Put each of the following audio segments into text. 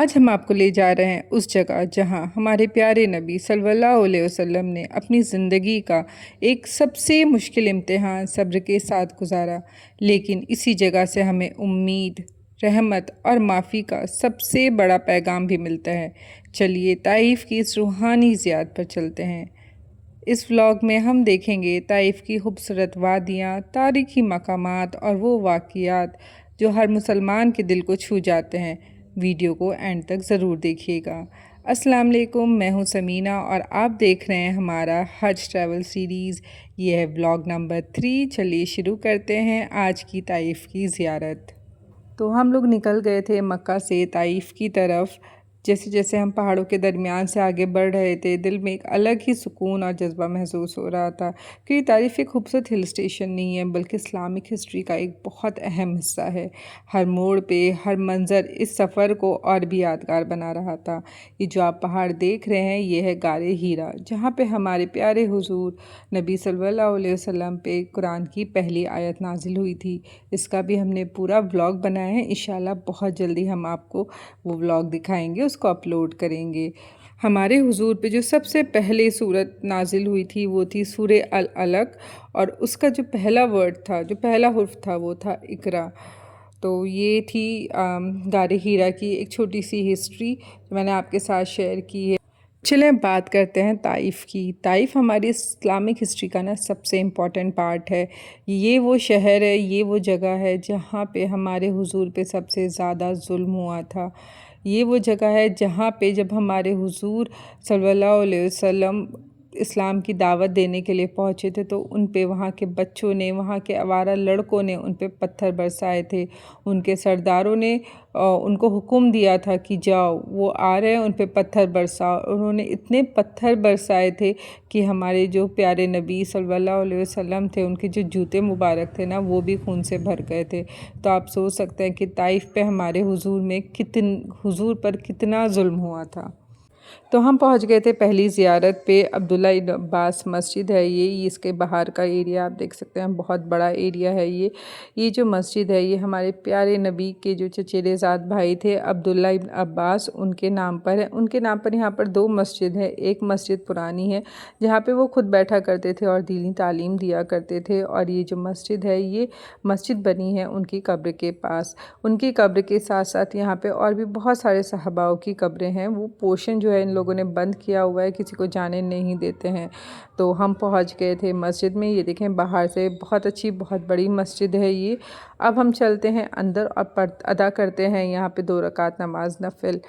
आज हम आपको ले जा रहे हैं उस जगह जहां हमारे प्यारे नबी सल्लल्लाहु अलैहि वसल्लम ने अपनी ज़िंदगी का एक सबसे मुश्किल इम्तिहान सब्र के साथ गुजारा। लेकिन इसी जगह से हमें उम्मीद, रहमत और माफ़ी का सबसे बड़ा पैगाम भी मिलता है। चलिए ताइफ़ की इस रूहानी ज़ियारत पर चलते हैं। इस व्लॉग में हम देखेंगे ताइफ़ की खूबसूरत वादियाँ, तारीख़ी मकामात और वो वाक़ियात जो हर मुसलमान के दिल को छू जाते हैं। वीडियो को एंड तक ज़रूर देखिएगा। अस्सलाम वालेकुम, मैं हूँ समीना और आप देख रहे हैं हमारा हज ट्रैवल सीरीज़। ये है व्लॉग नंबर 3। चलिए शुरू करते हैं आज की ताइफ़ की ज़ियारत। तो हम लोग निकल गए थे मक्का से ताइफ़ की तरफ। जैसे जैसे हम पहाड़ों के दरमियान से आगे बढ़ रहे थे, दिल में एक अलग ही सुकून और जज्बा महसूस हो रहा था कि ताइफ़ एक खूबसूरत हिल स्टेशन नहीं है बल्कि इस्लामिक हिस्ट्री का एक बहुत अहम हिस्सा है। हर मोड़ पे हर मंज़र इस सफ़र को और भी यादगार बना रहा था। ये जो आप पहाड़ देख रहे हैं ये है गारे हीरा, जहाँ पे हमारे प्यारे हुजूर नबी सल्लल्लाहु अलैहि वसल्लम पे कुरान की पहली आयत नाजिल हुई थी। इसका भी हमने पूरा व्लॉग बनाया है। इंशाल्लाह बहुत जल्दी हम आपको वो व्लॉग दिखाएंगे, उसको अपलोड करेंगे। हमारे हुजूर पे जो सबसे पहले सूरत नाजिल हुई थी वो थी सूरे अल अलक, और उसका जो पहला वर्ड था, जो पहला हुर्फ था वो था इकरा। तो ये थी गारे हीरा की एक छोटी सी हिस्ट्री जो मैंने आपके साथ शेयर की है। चलें बात करते हैं ताइफ़ की। ताइफ़ हमारी इस्लामिक हिस्ट्री का ना सबसे इम्पॉर्टेंट पार्ट है। ये वो शहर है, ये वो जगह है जहाँ पे हमारे हुजूर पे सबसे ज़्यादा जुल्म हुआ था। ये वो जगह है जहाँ पे जब हमारे हुजूर सल्लल्लाहु अलैहि वसल्लम इस्लाम की दावत देने के लिए पहुँचे थे तो उन पे वहाँ के बच्चों ने, वहाँ के आवारा लड़कों ने उन पे पत्थर बरसाए थे। उनके सरदारों ने उनको हुक्म दिया था कि जाओ, वो आ रहे हैं, उन पे पत्थर बरसाओ। उन्होंने इतने पत्थर बरसाए थे कि हमारे जो प्यारे नबी सल्लल्लाहु अलैहि वसल्लम थे, उनके जो जूते मुबारक थे ना वो भी खून से भर गए थे। तो आप सोच सकते हैं कि ताइफ़ पे हमारे हुजूर पर कितना जुल्म हुआ था। तो हम पहुंच गए थे पहली ज़ियारत पे। अब्दुल्ला इब्न अब्बास मस्जिद है ये इसके बाहर का एरिया आप देख सकते हैं, बहुत बड़ा एरिया है ये जो मस्जिद है ये हमारे प्यारे नबी के जो चचेरेज़ाद भाई थे अब्दुल्ला इब्न अब्बास, उनके नाम पर है। उनके नाम पर यहाँ पर 2 मस्जिद है। एक मस्जिद पुरानी है जहाँ पे वो खुद बैठा करते थे और दीनी तालीम दिया करते थे, और ये जो मस्जिद है ये मस्जिद बनी है उनकी कब्र के पास। उनकी कब्र के साथ साथ यहाँ पे और भी बहुत सारे सहाबाओं की कब्रें हैं। वो पोर्शन जो है इन लोगों ने बंद किया हुआ है, किसी को जाने नहीं देते हैं। तो हम पहुँच गए थे मस्जिद में। ये देखें बाहर से बहुत अच्छी बहुत बड़ी मस्जिद है ये। अब हम चलते हैं अंदर और अदा करते हैं यहाँ पे 2 रकात नमाज नफिल।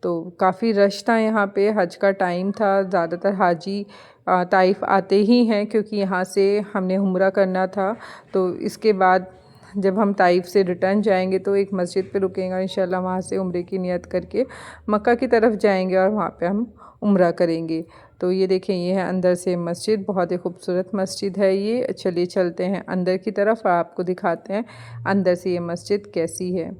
तो काफ़ी रश था यहाँ पे, हज का टाइम था, ज़्यादातर हाजी ताइफ़ आते ही हैं क्योंकि यहाँ से हमने उम्रा करना था। तो इसके बाद जब हम ताइफ़ से रिटर्न जाएंगे तो एक मस्जिद पे रुकेंगे इंशाल्लाह, वहाँ से उम्रे की नियत करके मक्का की तरफ जाएंगे और वहाँ पे हम उम्रा करेंगे। तो ये देखें ये है अंदर से मस्जिद, बहुत ही खूबसूरत मस्जिद है ये। चलिए चलते हैं अंदर की तरफ और आपको दिखाते हैं अंदर से ये मस्जिद कैसी है।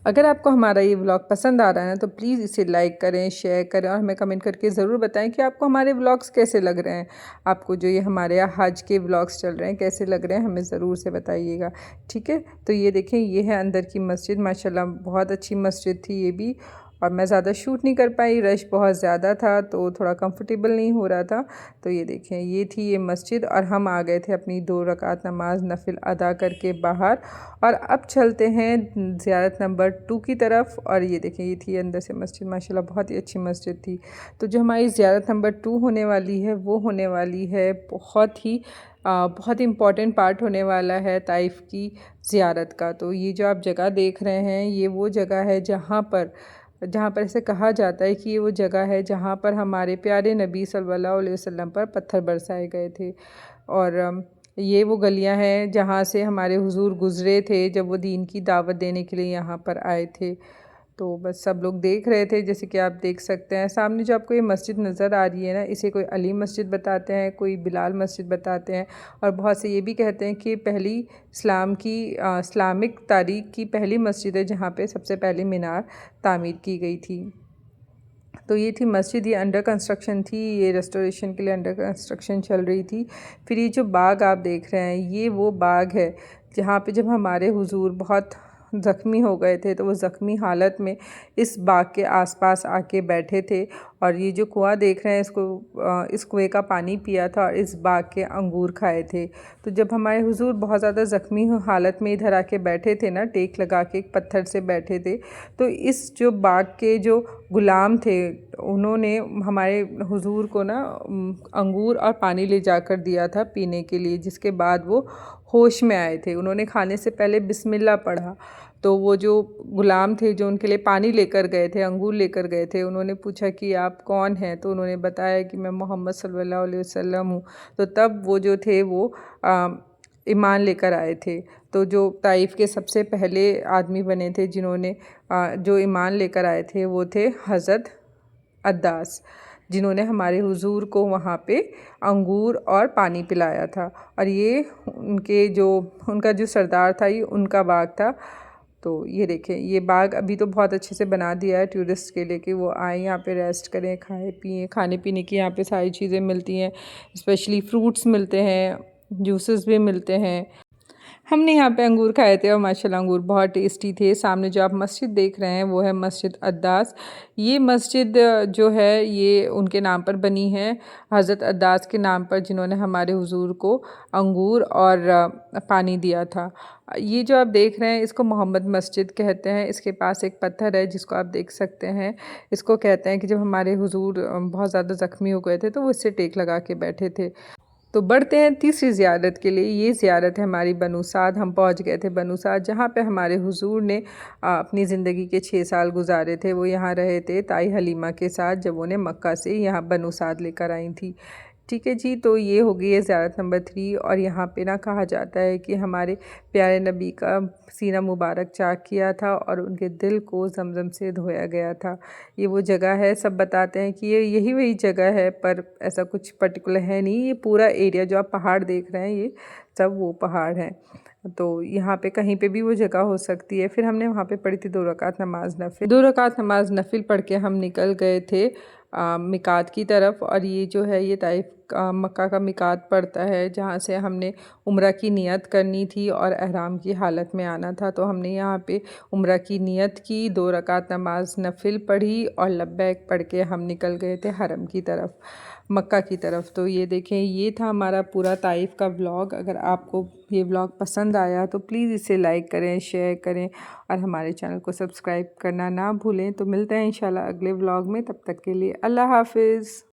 अगर आपको हमारा ये व्लॉग पसंद आ रहा है ना तो प्लीज़ इसे लाइक करें, शेयर करें और हमें कमेंट करके ज़रूर बताएं कि आपको हमारे व्लॉग्स कैसे लग रहे हैं। आपको जो ये हमारे यहाँ हज के व्लॉग्स चल रहे हैं कैसे लग रहे हैं हमें ज़रूर से बताइएगा, ठीक है। तो ये देखें ये है अंदर की मस्जिद, माशाल्लाह बहुत अच्छी मस्जिद थी ये भी। और मैं ज़्यादा शूट नहीं कर पाई, रश बहुत ज़्यादा था तो थोड़ा कंफर्टेबल नहीं हो रहा था। तो ये देखें ये थी ये मस्जिद और हम आ गए थे अपनी 2 रकात नमाज नफिल अदा करके बाहर। और अब चलते हैं ज़ियारत नंबर 2 की तरफ। और ये देखें ये थी अंदर से मस्जिद, माशाल्लाह बहुत ही अच्छी मस्जिद थी। तो जो हमारी ज़ियारत नंबर 2 होने वाली है वो होने वाली है बहुत इम्पॉर्टेंट पार्ट होने वाला है ताइफ़ की ज़ियारत का। तो ये जो आप जगह देख रहे हैं ये वो जगह है जहाँ पर ऐसे कहा जाता है कि ये वो जगह है जहाँ पर हमारे प्यारे नबी सल्लल्लाहु अलैहि वसल्लम पर पत्थर बरसाए गए थे। और ये वो गलियाँ हैं जहाँ से हमारे हुजूर गुज़रे थे जब वो दीन की दावत देने के लिए यहाँ पर आए थे। तो बस सब लोग देख रहे थे, जैसे कि आप देख सकते हैं सामने जो आपको ये मस्जिद नज़र आ रही है ना, इसे कोई अली मस्जिद बताते हैं, कोई बिलाल मस्जिद बताते हैं, और बहुत से ये भी कहते हैं कि पहली इस्लामिक तारीख़ की पहली मस्जिद है जहाँ पे सबसे पहली मीनार तामीर की गई थी। तो ये थी मस्जिद, ये अंडर कंस्ट्रक्शन थी, ये रेस्टोरेशन के लिए अंडर कंस्ट्रक्शन चल रही थी। फिर ये जो बाग आप देख रहे हैं ये वो बाग है जहाँ पे जब हमारे हुजूर बहुत ज़ख्मी हो गए थे, तो वो ज़ख्मी हालत में इस बाग के आसपास आके बैठे थे और ये जो कुआं देख रहे हैं इस कुएं का पानी पिया था और इस बाग के अंगूर खाए थे। तो जब हमारे हुजूर बहुत ज़्यादा ज़ख्मी हालत में इधर आके बैठे थे ना, टेक लगा के एक पत्थर से बैठे थे, तो इस जो बाग के जो गुलाम थे उन्होंने हमारे हुजूर को ना अंगूर और पानी ले जाकर दिया था पीने के लिए, जिसके बाद वो होश में आए थे। उन्होंने खाने से पहले बिस्मिल्लाह पढ़ा, तो वो जो गुलाम थे जो उनके लिए पानी लेकर गए थे, अंगूर लेकर गए थे, उन्होंने पूछा कि आप कौन हैं? तो उन्होंने बताया कि मैं मोहम्मद सल्लल्लाहु अलैहि वसल्लम हूँ। तो तब वो जो थे वो ईमान लेकर आए थे। तो जो ताइफ़ के सबसे पहले आदमी बने थे जिन्होंने जो ईमान लेकर आए थे वो थे हज़रत अद्दास, जिन्होंने हमारे हुजूर को वहाँ पे अंगूर और पानी पिलाया था। और ये उनका जो सरदार था, ये उनका बाग था। तो ये देखें, ये बाग अभी तो बहुत अच्छे से बना दिया है टूरिस्ट के लिए कि वो आए यहाँ पे रेस्ट करें, खाए पिए। खाने पीने की यहाँ पे सारी चीज़ें मिलती हैं, स्पेशली फ्रूट्स मिलते हैं, जूसेस भी मिलते हैं। हमने यहाँ पे अंगूर खाए थे और माशाल्लाह अंगूर बहुत टेस्टी थे। सामने जो आप मस्जिद देख रहे हैं वो है मस्जिद अद्दास। ये मस्जिद जो है ये उनके नाम पर बनी है, हज़रत अद्दास के नाम पर, जिन्होंने हमारे हुजूर को अंगूर और पानी दिया था। ये जो आप देख रहे हैं इसको मोहम्मद मस्जिद कहते हैं। इसके पास एक पत्थर है जिसको आप देख सकते हैं। इसको कहते हैं कि जब हमारे हुजूर बहुत ज़्यादा ज़ख्मी हो गए थे तो वो इससे टेक लगा के बैठे थे। तो बढ़ते हैं तीसरी ज़ियारत के लिए। ये ज़ियारत है हमारी बनु साद। हम पहुंच गए थे बनु साद, जहाँ पे हमारे हुजूर ने अपनी ज़िंदगी के 6 साल गुजारे थे। वो यहाँ रहे थे ताई हलीमा के साथ, जब उन्हें मक्का से यहाँ बनु साद लेकर आई थी। ठीक है जी, तो ये हो गई है ज़ियारत नंबर 3। और यहाँ पे ना कहा जाता है कि हमारे प्यारे नबी का सीना मुबारक चाक किया था और उनके दिल को ज़मज़म से धोया गया था। ये वो जगह है, सब बताते हैं कि ये यही वही जगह है, पर ऐसा कुछ पर्टिकुलर है नहीं। ये पूरा एरिया जो आप पहाड़ देख रहे हैं ये सब वो पहाड़ हैं। तो यहाँ पे कहीं पे भी वो जगह हो सकती है। फिर हमने वहाँ पे पढ़ी थी 2 रकात नमाज नफ़िल। 2 रकात नमाज नफ़िल पढ़ के हम निकल गए थे मिकात की तरफ। और ये जो है ये ताइफ मक्का का मिकात पड़ता है, जहाँ से हमने उम्रा की नियत करनी थी और एहराम की हालत में आना था। तो हमने यहाँ पे उम्रा की नियत की, 2 रकात नमाज नफ़िल पढ़ी और लब्बैक पढ़ के हम निकल गए थे हरम की तरफ, मक्का की तरफ। तो ये देखें, ये था हमारा पूरा ताइफ़ का व्लॉग। अगर आपको ये व्लॉग पसंद आया तो प्लीज़ इसे लाइक करें, शेयर करें और हमारे चैनल को सब्सक्राइब करना ना भूलें। तो मिलते हैं इंशाल्लाह अगले व्लॉग में, तब तक के लिए अल्लाह हाफ़िज़।